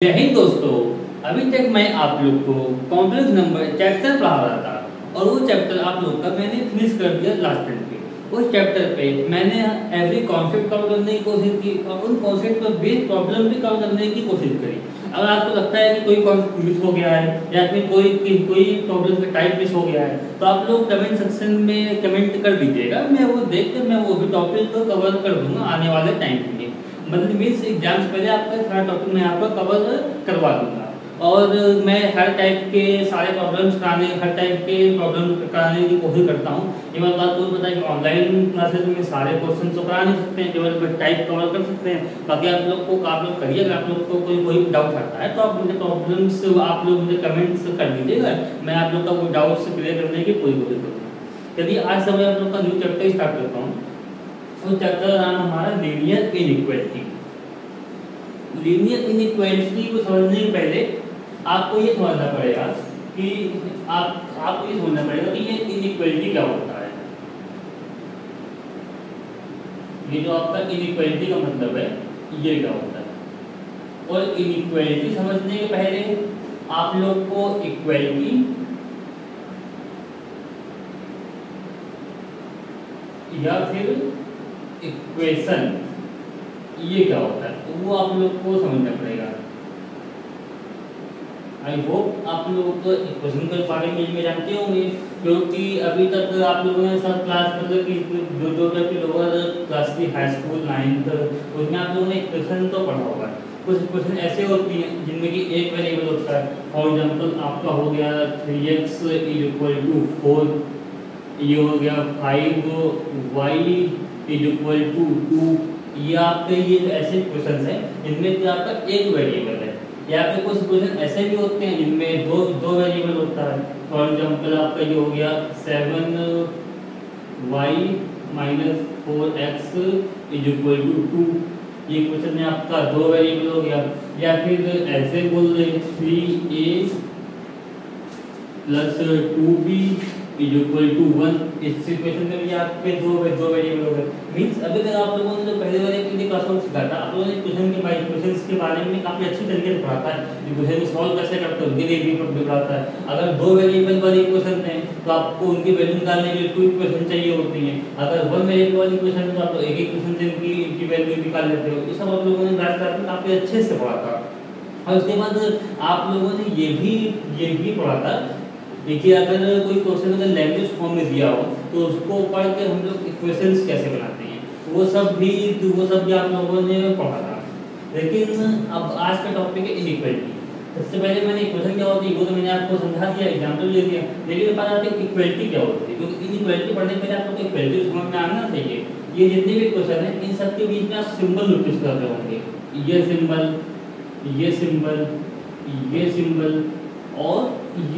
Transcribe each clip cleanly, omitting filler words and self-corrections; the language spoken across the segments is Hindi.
जय हिंद दोस्तों। अभी तक मैं आप लोग को कॉम्प्लेक्स नंबर चैप्टर पढ़ा रहा था और वो चैप्टर आप लोग का मैंने फिनिश कर दिया लास्ट टाइम पे। उस चैप्टर पे मैंने एवरी कॉन्सेप्ट कवर करने की कोशिश की और उन कॉन्सेप्ट पर बेस्ड प्रॉब्लम भी कवर करने की कोशिश करी। अगर आपको लगता है कि कोई कॉन्सेप्ट मिस हो गया है या फिर कोई प्रॉब्लम का टाइप मिस हो गया है तो आप लोग कमेंट सेक्शन में कमेंट कर दीजिएगा। मैं वो देख कर मैं वो भी टॉपिक को कवर कर दूंगा आने वाले टाइम में। मतलब मीन्स एग्जाम से पहले आपका सारा टॉपिक मैं आपका कवर करवा दूंगा और मैं हर टाइप के सारे प्रॉब्लम्स कराने की कोशिश करता हूँ। ये बात को पता है कि ऑनलाइन क्लासेस में सारे क्वेश्चन तो करा नहीं सकते हैं, केवल टाइप कवर कर सकते हैं। बाकी आप लोग करिए। अगर आप लोग को कोई डाउट आता है तो आप मुझे प्रॉब्लम्स आप लोग मुझे कमेंट्स कर दीजिएगा। मैं आप लोग का वो डाउट्स क्लियर करने की पूरी कोशिश करूँगा। यदि आज समय आप लोग का न्यू चैप्टर स्टार्ट करता हूँ। तो चैप्टर का नाम हमारा लीनियर इनइक्वालिटी। लीनियर इनइक्वालिटी को समझने के पहले आपको ये समझना पड़ेगा कि आपको ये समझना पड़ेगा कि ये इनइक्वालिटी क्या होता है। ये जो आपका इनइक्वालिटी का मतलब है ये क्या होता है। और इनइक्वालिटी समझने के पहले आप लोग को इक्वालिटी या फिर इक्वेशन ये क्या होता है तो वो आप लोग को समझना पड़ेगा। आई होप आप लोग इक्वेशन के बारे में जानते होंगे, क्योंकि अभी तक आप लोगों ने सब क्लास मतलब कि जो लोअर क्लास की हाई स्कूल 9th उसमें आप लोगों ने इक्वेशन तो पढ़ा होगा। कुछ इक्वेशन ऐसे होती हैं जिनमें कि एक वेरिएबल होता है। फॉर एग्जांपल आपका हो गया 3x = 4, ये हो गया 5y = 2। ये आपके ये ऐसे क्वेश्चन हैं जिनमें कि आपका एक वेरिएबल है, या फिर कुछ क्वेश्चन ऐसे भी होते हैं जिनमें दो वेरिएबल होता है। फॉर एग्जांपल आपका ये हो गया 7y - 4x = 2। ये क्वेश्चन में आपका दो वेरिएबल हो गया। या फिर ऐसे बोल रहे 3a + 2b = 1। इस सिचुएशन में भी आपके दो वेरिएबल हो गए। मींस अभी तक आप लोगों ने जो पहले वाले के क्लास में सीखा था, आप लोगों ने क्वेश्चंस के बारे में काफी अच्छी तरीके से पढ़ा था। क्वेश्चन को सॉल्व कैसे करते हैं उनके लिए भी पढ़ाता है। अगर दो वेरिएबल वाली इक्वेशन है तो आपको उनकी वैल्यू निकालने के लिए 2 इक्वेशन चाहिए होती है। अगर 1 वेरिएबल वाली इक्वेशन है तो आप एक इक्वेशन से इनकी वैल्यू निकाल लेते हो। ये सब आप लोगों ने क्लास में काफी अच्छे से पढ़ा था। और उसके बाद आप लोगों ने ये भी पढ़ा था। देखिए, अगर कोई क्वेश्चन अगर लैंग्वेज फॉर्म में दिया हो तो उसको पढ़ के हम लोग इक्वेशंस कैसे बनाते हैं वो सब भी आप लोगों ने पढ़ा था। लेकिन अब आज का टॉपिक है इनइक्वालिटी। सबसे पहले मैंने इक्वेशन क्या होती है वो तो मैंने आपको समझा दिया, एग्जाम्पल दे दिया। लेकिन बात आती है इक्वालिटी क्या होती है, क्योंकि इनइक्वालिटी पढ़ने के पहले आपको इक्वालिटी समझ में आना चाहिए। ये जितने भी क्वेश्चन हैं इन सब के बीच में आप सिंबल नोटिस कर रहे होंगे। ये सिंबल, ये सिंबल, ये सिंबल और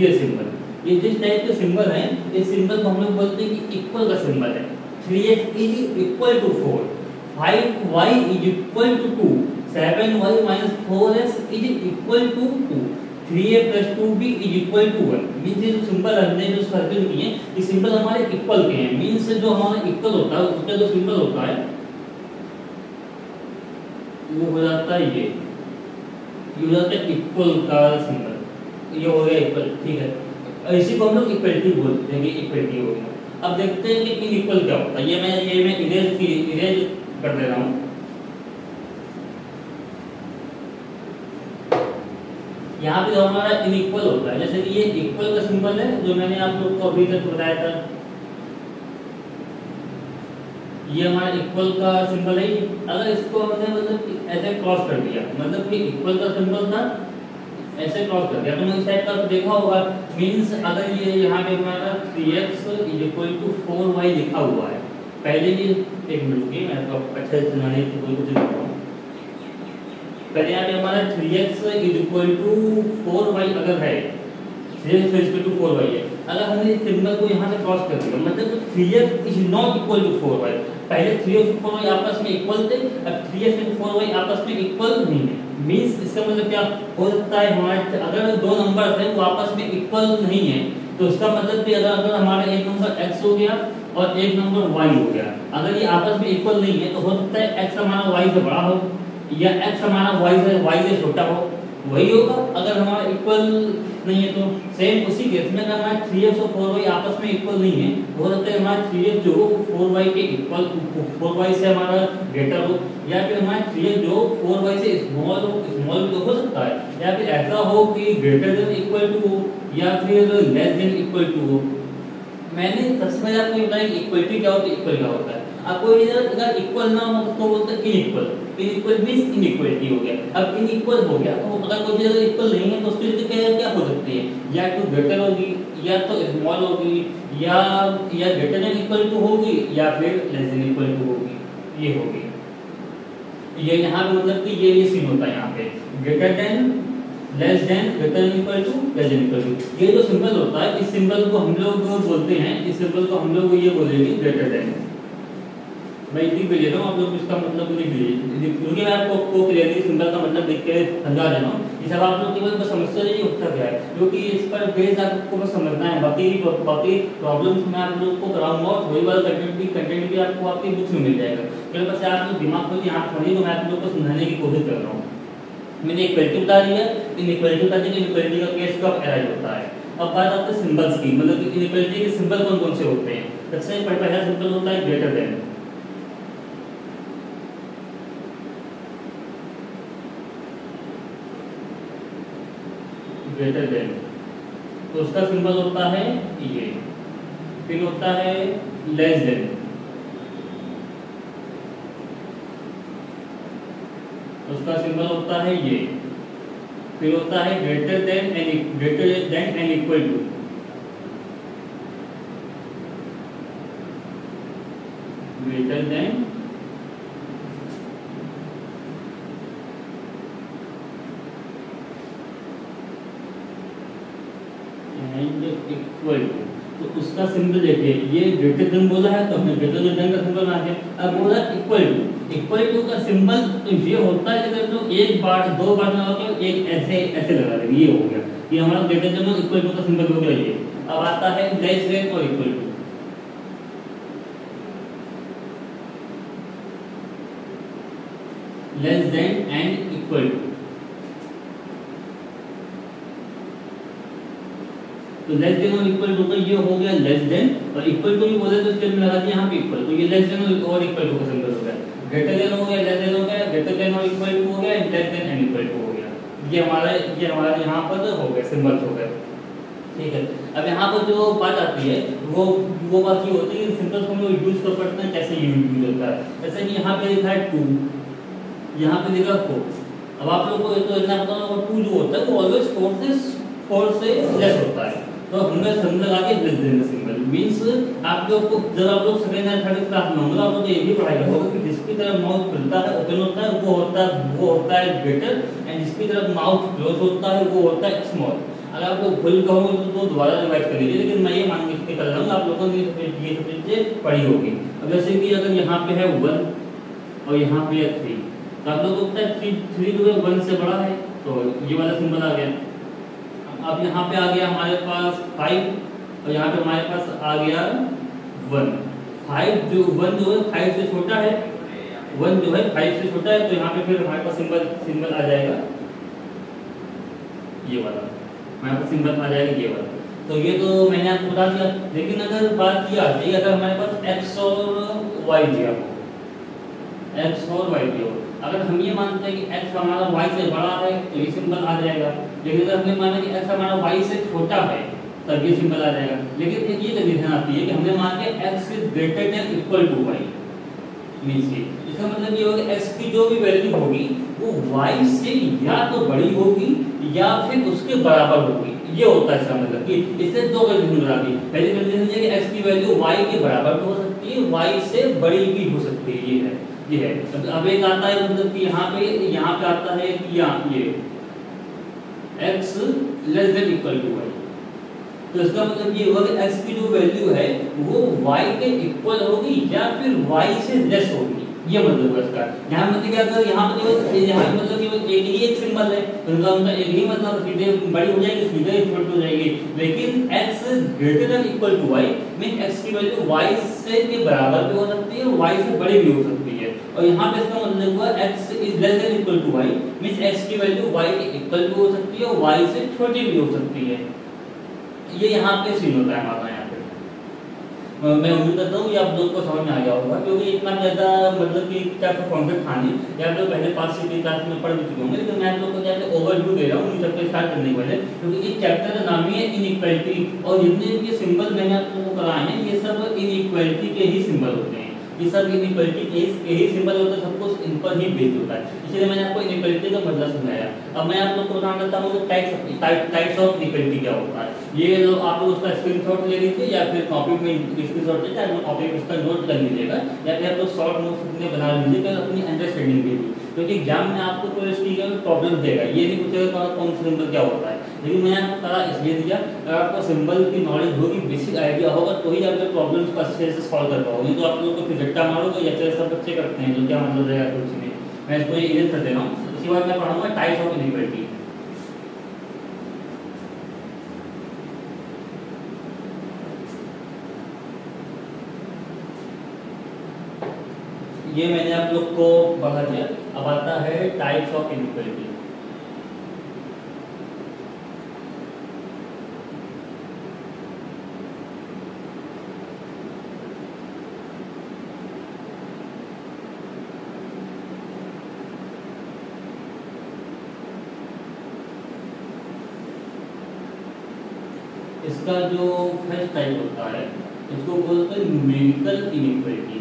ये सिंबल। ये जिस टाइप के सिंबल हैं इस सिंबल को हम लोग बोलते हैं कि इक्वल का सिंबल है। 3x = 4, 5y = 2, 7y - 4x = 2, 3a + 2b = 1। Means ये जो सिंबल हमने जो सर्कल किए हैं ये सिंबल हमारे इक्वल के हैं। मीन्स जो हमारा इक्वल होता है उसका जो सिंबल होता है वो हो जाता है ये हो जाता है इक्वल का सिंबल। ये हो गया इक्वल, ठीक है। इसी को हम लोग इक्वालिटी बोलते हैं कि इक्वालिटी हो गया। अब देखते हैं कि इनइक्वल क्या होता है। ये मैं इरेज कर दे रहा हूँ। यहाँ पे जो हमारा इनइक्वल होता है, जैसे कि ये इक्वल का सिंबल है जो मैंने आप लोग को अभी तक बताया था। ये हमारा इक्वल का सिंबल है। अगर इसको हमने मतलब ऐसे क्रॉस कर दिया, मतलब कि इक्वल का सिंबल था ऐसे क्रॉस कर दिया, तुमने इस टाइप का देखा होगा। मींस अगर ये यहाँ पे हमारा 3x = 4y लिखा हुआ है। पहले ये एक मिनट रुकिए, मैं आपको अच्छे से समझाने की कोशिश कर रहा हूँ। पहले यहाँ पे हमारा 3x = 4y अगर है, 3x = 4y है। अगर हमने इस सिंबल को यहाँ से क्रॉस कर दिया मतलब 3x ≠ = 4y। पहले 3x और 4y आपस में इक्वल थे, अब 3x और 4y आपस में इक्वल नहीं है। मींस इसका मतलब क्या हो सकता है, हमारे अगर दो नंबर हैं वो आपस में इक्वल नहीं है तो इसका मतलब कि अगर हमारा एक नंबर x हो गया और एक नंबर y हो गया, अगर ये आपस में इक्वल नहीं है तो हो सकता है x हमारा y से बड़ा हो या x हमारा y से छोटा हो। वही होगा अगर हमारा इक्वल नहीं है तो। सेम उसी केस में अगर हमारा 3x और 4y आपस में इक्वल नहीं है, हो सकता है हमारा 3x जो 4y के इक्वल 4y से हमारा ग्रेटर हो, या फिर हमारा 3x जो 4y से स्मॉल हो, स्मॉल भी तो हो सकता है, या फिर ऐसा हो कि ग्रेटर देन इक्वल टू हो या फिर लेस देन इक्वल टू हो। मैंने सबसे पहले आपको बताया कि इक्वलिटी क्या होती है, इक्वल क्या होता है। आपको ये अगर इक्वल ना हो तो बोलते हैं इनइक्वल, इनइक्वल मींस इनइक्वालिटी हो गया। अब इनइक्वल हो गया तो अगर कोई चीज अगर इक्वल नहीं है तो उसकी वजह क्या क्या हो सकती है, या तो ग्रेटर होगी या तो स्मॉल होगी या ग्रेटर देन इक्वल टू होगी या फिर लेस देन इक्वल टू होगी, ये होगी। ये यहाँ पे मतलब कि ये सीन होता है यहाँ पे greater than less than greater than equal to less than equal to. ये जो सिंबल होता है इस सिंबल को हम लोग बोलते हैं, इस सिंबल को हम लोग ये बोलेंगे ग्रेटर देन। मैं लिख भी लेता हूँ, आप लोग इसका मतलब लिख लीजिए क्योंकि मैं आपको क्लियरली सिंबल का मतलब लिख के समझा दे रहा हूँ। इस सब आप लोग केवल बस समस्या नहीं होता क्या है क्योंकि इस पर बेस आपको बस समझना है, बाकी प्रॉब्लम्स मैं आप लोग को कराऊंगा और थोड़ी बार कंटेंट भी आपको आपकी बुक्स में मिल जाएगा। केवल बस आप लोग दिमाग को यहाँ पढ़िए तो मैं आप लोग को समझाने की कोशिश कर रहा हूँ। मैंने इक्वलिटी बता दिया, इनइक्वालिटी बता दी, इनइक्वालिटी का केस कब अराइज होता है। अब बात आती है सिंबल्स की, मतलब कि इनइक्वालिटी के सिंबल कौन कौन से होते हैं। सबसे पहला सिंबल होता है ग्रेटर देन। ग्रेटर देन तो उसका सिंबल होता है ये। फिर होता है लेस देन, उसका सिंबल होता है ये। फिर होता है greater than and equal to. Greater than and equal to, तो उसका सिंबल देखिए ये ग्रेटर देन बोला है तो हमने ग्रेटर देन का सिंबल बना दिया। अब बोला इक्वल टू का सिंबल तो ये होता है अगर तो एक बार दो बार ना हो एक ऐसे ऐसे लगा देंगे, ये हो गया, ये हमारा ग्रेटर देन और इक्वल टू का सिंबल हो गया ये। अब आता है लेस देन और equal to. Less than and equal to, तो लेस देन और इक्वल टू का ये हो गया लेस देन, और इक्वल टू भी बोले तो इसके अंदर लगा दिया यहाँ पे इक्वल, तो ये लेस देन और इक्वल टू का सिंबल हो गया। ग्रेटर देन हो गया, लेस देन हो गया, ग्रेटर देन और इक्वल टू हो गया, less than and equal to हो गया। ये हमारा यहाँ पर हो गया सिंबल्स हो गए, ठीक है। अब यहाँ पर जो बात आती है वो बात ये होती है सिंबल्स को हम लोग यूज कर पड़ते हैं, कैसे यूज होता है। जैसे कि यहाँ पे लिखा है 2, यहाँ पे लिखा 4। अब आप लोग को तो इतना पता होगा 2 जो होता है वो ऑलवेज 4 से लेस होता है, तो हमने सिंबल लगा के लेस देन सिंबल मींस आप लोग को जब आप लोग सेकंड या थर्ड क्लास में होंगे आप लोग ये भी पढ़ाई होगा कि जिसकी तरफ माउथ खुलता है ओपन होता है वो होता है ग्रेटर, एंड जिसकी तरफ माउथ क्लोज होता है वो होता है स्मॉल। अगर आप लोग भूल कहोगे तो दोबारा रिवाइज कर लीजिए, लेकिन मैं ये मान के कर रहा हूँ आप लोगों ने ये सब चीजें पढ़ी होगी। अब जैसे कि अगर यहाँ पे है 1 और यहाँ पे है 3, तो आप लोगों को पता है 3 जो है 1 से बड़ा है, तो ये वाला सिंबल आ गया। अब यहाँ पे आ गया हमारे पास 5 और यहाँ पे हमारे पास आ गया 1। 1 जो है 5 से छोटा है, 1 जो है 5 से छोटा है, तो यहाँ पे फिर हमारे पास सिंबल आ जाएगा ये वाला, हमारे पास सिंबल आ जाएगा ये वाला। तो ये तो मैंने आपको बता दिया, लेकिन अगर बात ये आती है अगर हमारे पास x और y दिया हो, x और y दिया हो, अगर हम ये मानते हैं कि x हमारा y से बड़ा है तो ये सिंबल आ जाएगा, लेकिन अगर हमने माना कि x हमारा y से छोटा है तब ये सिंबल आ जाएगा। लेकिन एक ये कंडीशन आती है कि हमने मान के x is greater than equal to y, means इसका मतलब ये होगा x की जो भी वैल्यू होगी वो y से या तो बड़ी होगी या फिर उसके बराबर होगी, ये होता है इसका मतलब कि इससे दो कंडीशन बना दी। पहली कंडीशन ये कि x की वैल्यू y के बराबर भी हो सकती है, y से बड़ी भी हो सकती है, ये है। अब एक आता है मतलब कि यहाँ पे आता है कि ये x less than equal to y, तो इसका मतलब ये होगा कि x की जो वैल्यू है वो y के इक्वल होगी या फिर y से लेस होगी, ये मतलब है इसका। यहाँ मतलब क्या अगर यहाँ मतलब कि एक ही एक सिंबल है तो उनका एक ही मतलब सीधे बड़ी हो जाएगी सीधे इक्वल हो जाएगी, लेकिन x greater than equal to y mean x की वैल्यू y से के बराबर भी हो सकती है और y से बड़ी भी हो सकती है। और यहाँ पे इसका मतलब हुआ x is less than equal to y, means x की वैल्यू y के इक्वल भी हो सकती है और y से छोटी भी हो सकती है। ये यहाँ पे सीन होता है हमारा। यहाँ पे मैं उम्मीद करता हूँ कि आप लोग को समझ में आ गया होगा, क्योंकि इतना ज़्यादा मतलब कि क्या कॉन्सेप्ट था नहीं, या तो पहले 5-6 क्लास में पढ़ भी चुके होंगे, लेकिन मैं आप लोग को क्या ओवरव्यू दे रहा हूँ इन चैप्टर स्टार्ट करने के पहले, क्योंकि इस चैप्टर का नाम ही है इनइक्वालिटी, और जितने भी ये सिंबल मैंने आप लोगों को कराए हैं ये सब इनइक्वालिटी के ही सिंबल होते हैं। ये सब इनइक्वालिटी के ही सिंबल होते हैं, सब कुछ इन पर ही बेस्ड होता है, इसलिए मैंने आपको इनइक्वालिटी का मतलब समझाया। अब मैं आप लोग को बताना चाहता हूँ टाइप्स ऑफ इनइक्वालिटी क्या होता है। ये आप लोग उसका स्क्रीनशॉट ले लीजिए, या फिर कॉपी में स्क्रीनशॉट लेकर आप कॉपी में इसका नोट कर लीजिएगा, या फिर आप लोग शॉर्ट नोट्स अपने बना लीजिएगा अपनी अंडरस्टैंडिंग के लिए, क्योंकि एग्जाम में आपको कोई चीज़ में प्रॉब्लम देगा, ये नहीं पूछेगा कौन सा सिंबल क्या होता है। लेकिन मैंने आपको करा इसलिए दिया, अगर आपको सिंबल की नॉलेज होगी, बेसिक आइडिया होगा, तो ही आप प्रॉब्लम्स को अच्छे से सॉल्व कर पाओगे। तो आप लोग को फिर झट्टा मारोगे, या फिर सब बच्चे करते हैं, जो क्या मतलब रहेगा कुछ में। मैं इसको इरेज कर दे रहा हूँ, उसके बाद मैं पढ़ाऊंगा टाइप्स ऑफ इनइक्वालिटी। ये मैंने आप लोग को पढ़ा दिया। अब आता है टाइप्स ऑफ इनइक्वालिटी। इसका जो फर्स्ट टाइप होता है इसको बोलते हैं न्यूमेरिकल इनइक्वालिटी।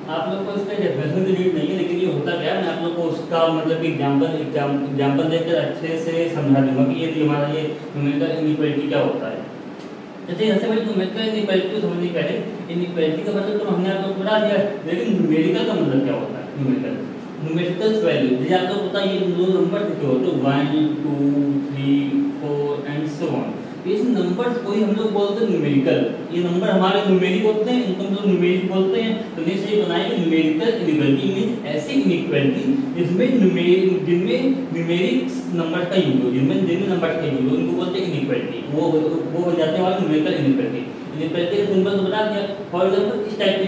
आप लोग को इसका डेफिनेशन की नीड नहीं है, लेकिन ये होता क्या है, मैं आप लोग को उसका मतलब एग्जांपल देकर अच्छे से समझा दूंगा कि ये हमारा ये न्यूमेरिकल इनइक्वालिटी क्या होता है। जैसे ऐसे भाई न्यूमेरिकल इनइक्वालिटी को समझने के पहले इनइक्वालिटी का मतलब तो हमने आप लोग को बता दिया, लेकिन न्यूमेरिकल का मतलब क्या होता है। न्यूमेरिकल वैल्यू जैसे आप लोग पता है ये दो नंबर लिखे होते हैं 1 2 3 4 एंड सो ऑन, इस नंबर्स को ही हम लोग बोलते हैं न्यूमेरिकल। ये नंबर हमारे न्यूमेरिक होते हैं, इनको हम लोग न्यूमेरिक बोलते हैं। तो जैसे ये बनाएंगे न्यूमेरिकल इनइक्वालिटी मींस ऐसी इनइक्वालिटी जिसमें न्यूमेरिक नंबर का यूज हो, जिनमें नंबर का यूज हो, उनको बोलते हैं इनइक्वालिटी। वो हो जाते हैं हमारे न्यूमेरिकल इनइक्वालिटी। इनइक्वालिटी का सिंबल तो बता दिया। फॉर एग्जांपल इस टाइप की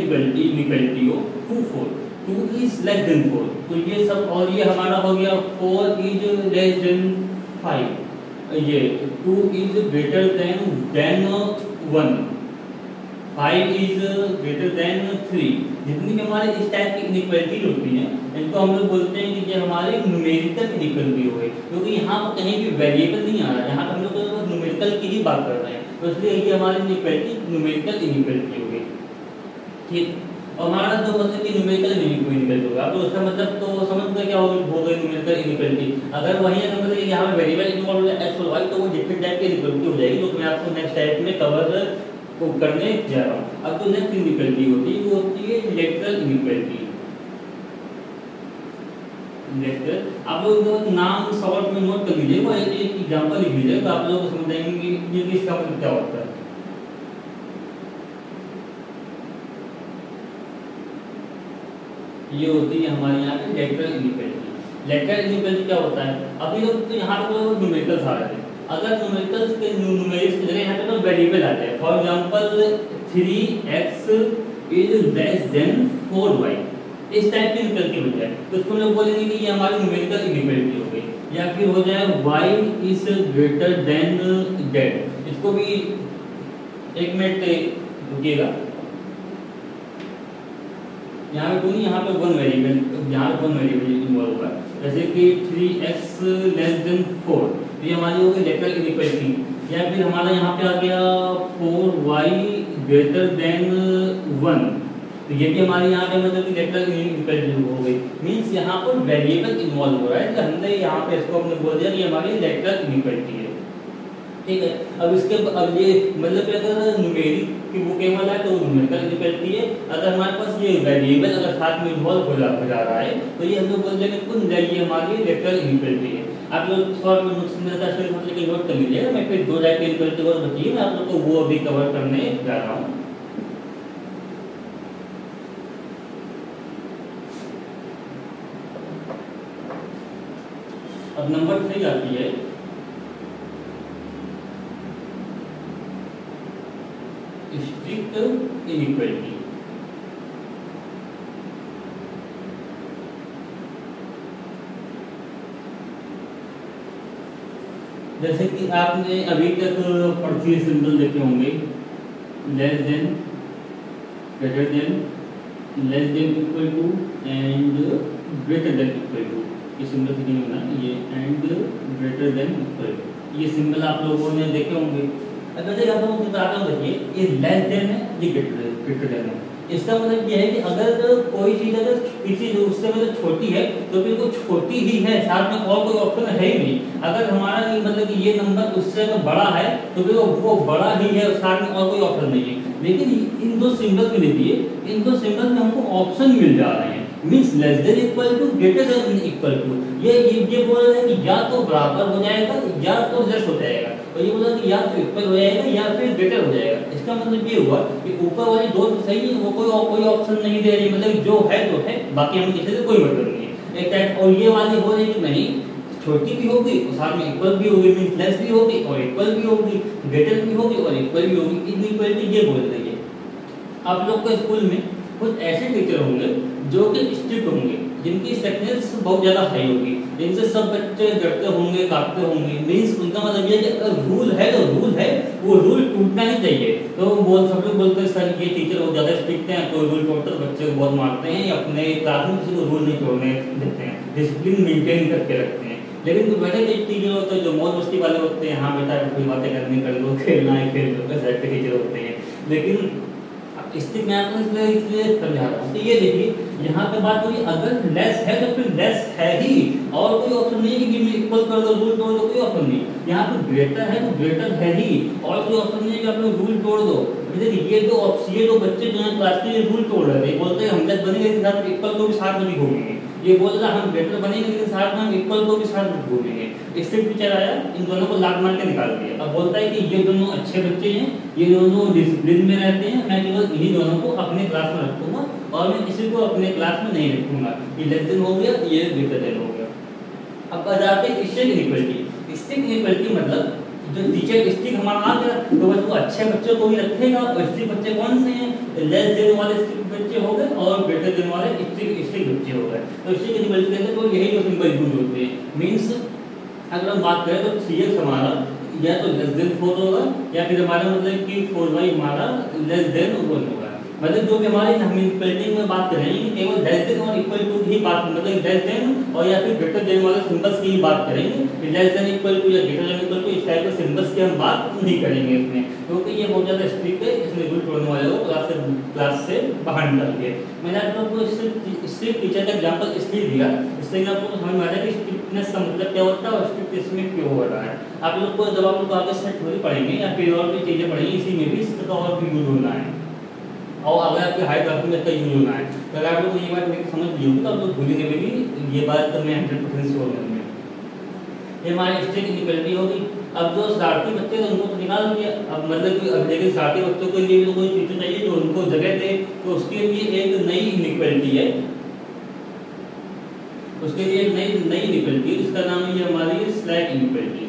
इनइक्वालिटी हो 2 4, 2 इज लेस देन 4, तो ये सब, और ये हमारा हो गया 4 इज लेस देन 5, ये 2 is greater then 1, 5 is greater then 3। जितनी भी हमारे इस टाइप की इनइक्वालिटी होती हैं इनको हम लोग बोलते हैं कि ये हमारे न्यूमेरिकल इनइक्वालिटी हो गई, क्योंकि यहाँ पर कहीं भी वेरिएबल नहीं आ रहा है, यहाँ पर हम लोग न्यूमेरिकल की ही बात कर रहे हैं, तो इसलिए ये हमारी इनइक्वालिटी न्यूमेरिकल इनइक्वालिटी हो गई। ठीक, और हमारा जो मतलब कि न्यूमेरिकल इनइक्वालिटी होगा, तो उसका मतलब तो समझ गए क्या हो गई न्यूमेरिकल इनइक्वालिटी। अगर वही अगर मतलब यहाँ पे वेरिएबल इन्वॉल्व है एक्स और वाई, तो वो डिफरेंट टाइप की इनइक्वालिटी हो जाएगी, जो मैं आपको नेक्स्ट टाइप में कवर करने जा रहा हूँ। अब जो नेक्स्ट इनइक्वालिटी होती है वो होती है लेटरल इनइक्वालिटी। आप लोग नाम शॉर्ट में नोट कर लीजिए, वो एक एग्जांपल लिख लीजिए, तो आप लोग को समझ आएंगे कि ये इसका मतलब क्या होता है। ये होती है हमारे यहाँ पे लेटरल इनइक्वालिटी। लेटरल इनइक्वालिटी क्या होता है, अभी तो यहाँ पे न्यूमेरिकल्स आ रहे हैं, अगर न्यूमेरिकल्स के न्यूमेरिक्स की जगह यहाँ पे तो वेरिएबल आते हैं। For example 3x is less then 4y, इस टाइप की इनइक्वालिटी हो जाए तो उसको हम लोग बोलेंगे कि ये हमारी न्यूमेरिकल इनइक्वालिटी हो गई। या फिर हो जाए y is greater then z, इसको भी एक मिनट रुकिएगा, यहाँ पे 2 नहीं, यहाँ पे 1 वेरिएबल, यहाँ पे 1 वेरिएबल इन्वॉल्व हुआ है, जैसे कि 3x लेस देन 4, तो ये हमारी हो गई लेटरल इनइक्वालिटी। या फिर हमारा यहाँ पे आ गया 4y ग्रेटर देन 1, तो ये भी हमारे यहाँ पे मतलब कि लेटरल इनइक्वालिटी हो गई। मींस यहाँ पर वेरिएबल इन्वॉल्व हो रहा है, तो हमने यहाँ पे इसको हमने बोल दिया कि हमारी लेटरल इनइक्वालिटी है। ठीक है, अब इसके अब ये मतलब अगर न्यूमेरिक की वो केवल है तो न्यूमेरिकल इनइक्वालिटी है। अगर हमारे पास ये वेरिएबल अगर साथ में इन्वॉल्व हो जा रहा है तो ये हम लोग बोल देंगे कुल ये हमारी लेटरल इनइक्वालिटी है। आप लोग शॉर्ट में मतलब कि नोट कर लीजिएगा, मैं फिर 2 टाइप की इनइक्वालिटी और बची है, मैं आप लोग को वो अभी कवर करने जा रहा हूँ। अब नंबर 3 आती है स्ट्रिक्ट इनइक्वालिटी। जैसे कि आपने अभी तक पढ़ती सिंबल देखे होंगे, less than, greater than, less than equal to and greater than equal to. ये सिंबल से नहीं होना, ये and greater than equal to, ये सिंबल आप लोगों ने देखे होंगे। अगर आप लोगों को बताता हूँ, देखिए ये लेस देन है, ये ग्रेटर देन है। इसका मतलब ये है कि अगर कोई चीज अगर किसी उससे मतलब छोटी है तो फिर वो छोटी ही है, साथ में और कोई ऑप्शन है ही नहीं। अगर हमारा मतलब कि ये नंबर उससे बड़ा है तो फिर वो बड़ा ही है, साथ में और कोई ऑप्शन नहीं है। लेकिन इन दो सिंबल में देखिए, इन दो सिंबल में हमको ऑप्शन मिल जा रहे हैं, means less than equal to, greater than equal to. ये बोल रहा है कि या तो बराबर हो जाएगा या तो लेस हो जाएगा, और ये बोला कि या तो इक्वल हो जाएगा या फिर ग्रेटर हो जाएगा। इसका मतलब ये हुआ कि ऊपर वाली दो तो सही है, वो कोई ऑप्शन नहीं दे रही, मतलब जो है तो है, बाकी हमें किसी से कोई मतलब नहीं है। एक टाइप और ये वाली हो रही कि नहीं, छोटी भी होगी और साथ में इक्वल भी होगी, मींस लेस भी होगी और इक्वल भी होगी, ग्रेटर भी होगी और इक्वल भी होगी। इनइक्वालिटी ये बोल रही है। आप लोग को स्कूल में कुछ ऐसे टीचर होंगे जो कि स्ट्रिक्ट होंगे, जिनकी स्ट्रिक्टनेस बहुत ज्यादा हाई होगी, जिनसे सब बच्चे डरते होंगे, कांपते होंगे। मींस उनका मतलब ये कि अगर रूल है तो रूल है, वो रूल टूटना नहीं चाहिए। तो सब लोग बोलते हैं सर ये टीचर बहुत ज्यादा स्ट्रिक्ट हैं, कोई रूल तोड़ता तो बच्चे को बहुत मारते हैं, या अपने क्लास में किसी को रूल नहीं तोड़ने देते हैं, डिसिप्लिन मेंटेन करके रखते हैं। लेकिन कुछ बड़े टीचर होते हैं जो मौज मस्ती वाले होते हैं, हाँ बेटा कोई बातें करनी कर लो, खेलना है खेल लो, बस ऐसे टीचर होते हैं। लेकिन इसलिए मैं आपको इसलिए समझा रहा हूँ। तो ये देखिए यहाँ पे बात हो रही, अगर लेस है तो फिर लेस है ही, और कोई ऑप्शन नहीं है कि मैं इक्वल कर दो, रूल तोड़ दो, कोई ऑप्शन नहीं। यहाँ पे ग्रेटर है तो ग्रेटर है ही, और कोई ऑप्शन नहीं है कि आप लोग रूल तोड़ दो। देखिए ये दो बच्चे जो है क्लास के रूल तोड़ रहे थे, बोलते हैं हम लेस बनेंगे लेकिन साथ इक्वल को भी साथ में भी घूमेंगे। ये बोल रहा हम ग्रेटर बनेंगे लेकिन साथ में हम इक्वल को भी साथ में घूमेंगे। इससे टीचर आया, इन दोनों को लात मार के निकाल दिया। अब बोलता है कि ये दोनों अच्छे बच्चे हैं, ये दोनों डिसिप्लिन में रहते हैं, मैं केवल इन्हीं दोनों को अपने क्लास में रखूंगा और मैं किसी को अपने क्लास में नहीं रखूंगा। ये लेस देन हो गया, ये ग्रेटर देन हो गया। अब आ जाते हैं स्ट्रिक्ट इनइक्वालिटी। स्ट्रिक्ट इनइक्वालिटी मतलब जो टीचर स्ट्रिक्ट हमारा आ गया तो बस वो अच्छे बच्चों को ही रखेगा, और स्ट्रिक्ट बच्चे कौन से हैं, लेस देन वाले स्ट्रिक्ट बच्चे हो गए और ग्रेटर देन वाले स्ट्रिक्ट बच्चे हो गए। तो स्ट्रिक्ट इनइक्वालिटी के अंदर तो यही दो सिंबल यूज होते हैं। मींस अगर हम बात करें तो 3x हमारा या तो लेस देन 4 होगा, या फिर हमारा मतलब कि 4y हमारा लेस देन 1 होगा। मतलब जो भी हमारे हम इनइक्वालिटी में बात कर रहे हैं केवल लेस देन और इक्वल टू की बात, मतलब लेस देन और या फिर ग्रेटर देन वाले सिंबल्स की ही बात करेंगे। लेस देन इक्वल टू या ग्रेटर देन इक्वल टू इस टाइप के सिंबल्स की हम बात नहीं करेंगे इसमें, क्योंकि ये बहुत ज्यादा स्ट्रिक्ट है। इसमें रूल तोड़ने वाले को क्लास से बाहर निकाल दिया। मैंने आप लोगों को स्ट्रिक्ट टीचर का एग्जांपल इसलिए दिया, इससे आप लोगों को समझ में आ रहा है कि स्ट्रिक्टनेस का मतलब क्या होता है और स्ट्रिक्ट इसमें क्यों हो रहा है। आप लोग को जब आप लोग आगे सेट थोड़ी पढ़ेंगे या फिर और भी चीजें पढ़ेंगे, इसी में भी इसका और भी यूज होना है, और अगर आपके हाई क्लास में इसका यूज होना है। तो अगर आप लोग ये बात मेरी समझ ली होगी तो आप लोग भूलेंगे भी ये बात, तो मैं 100% श्योर हूँ। ये हमारी स्ट्रिक्ट इनइक्वालिटी होगी। अब जो शरारती बच्चे थे उनको तो निकाल दिया, अब मतलब कि अब लेकिन शरारती बच्चों के लिए कोई टीचर चाहिए जो उनको जगह दे, तो उसके लिए एक नई इनइक्वालिटी है, उसके लिए एक नई इनइक्वालिटी, इसका नाम है ये हमारी स्लैक इनइक्वालिटी।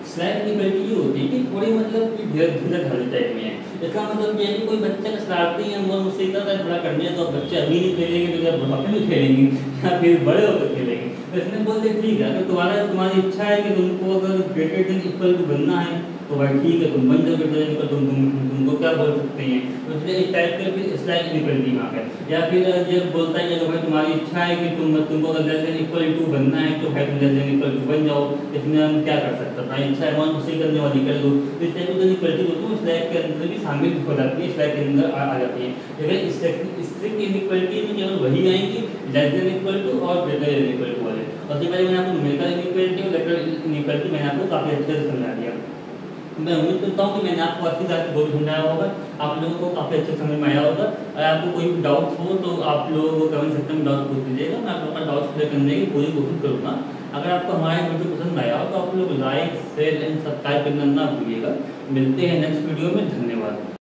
स्लैक इनइक्वालिटी ये होती है कि थोड़ी मतलब कि धीरे धीरे टाइप में है। इसका मतलब ये है कि कोई बच्चा का शरारती है, वो मुझसे इतना थोड़ा करने है, तो बच्चे अभी नहीं खेलेंगे तो जब बुढ़ापे में खेलेंगे या फिर बड़े होकर खेलेंगे। तो इसने बोलते ठीक है, अगर तुम्हारी इच्छा है कि तुमको अगर ग्रेटर देन इक्वल टू बनना है तो भाई ठीक है, तुम बन जाओ ग्रेटर देन इक्वल, तुमको क्या बोल सकते हैं। तो इसलिए इस टाइप के फिर स्लैक इनइक्वालिटी वहाँ पे, या फिर ये बोलता है कि भाई तुम्हारी इच्छा है कि तुमको अगर लेस देन इक्वल टू बनना है तो है तुम लेस देन इक्वल टू बन जाओ, इसमें हम क्या कर सकते हैं, इच्छा है मान उसी करने वाली कर दो। इस टाइप की इनइक्वालिटी होती है स्लैक के अंदर भी शामिल हो जाती है, स्लैक के अंदर आ जाती है। लेकिन स्ट्रिक्ट इनइक्वालिटी में केवल वही आएंगी लेस देन इक्वल टू और ग्रेटर देन इक्वल टू वाले। और पहले मैंने आपको न्यूमेरिकल इनइक्वालिटी और लेटरल इनइक्वालिटी मैंने आपको काफी अच्छे से समझा दिया। मैं उम्मीद करता हूँ कि मैंने आपको अच्छी तरह से बोल समझाया होगा, आप लोगों को काफ़ी अच्छे समझ में आया होगा। अगर आपको कोई भी डाउट हो तो आप लोग कमेंट सेक्शन में डाउट पूछ लीजिएगा, मैं आप लोगों का डाउट क्लियर करने की पूरी कोशिश करूँगा। अगर आपको हमारे वीडियो पसंद आया हो तो आप लोग लाइक शेयर एंड सब्सक्राइब करना ना भूलिएगा। मिलते हैं नेक्स्ट वीडियो में, धन्यवाद।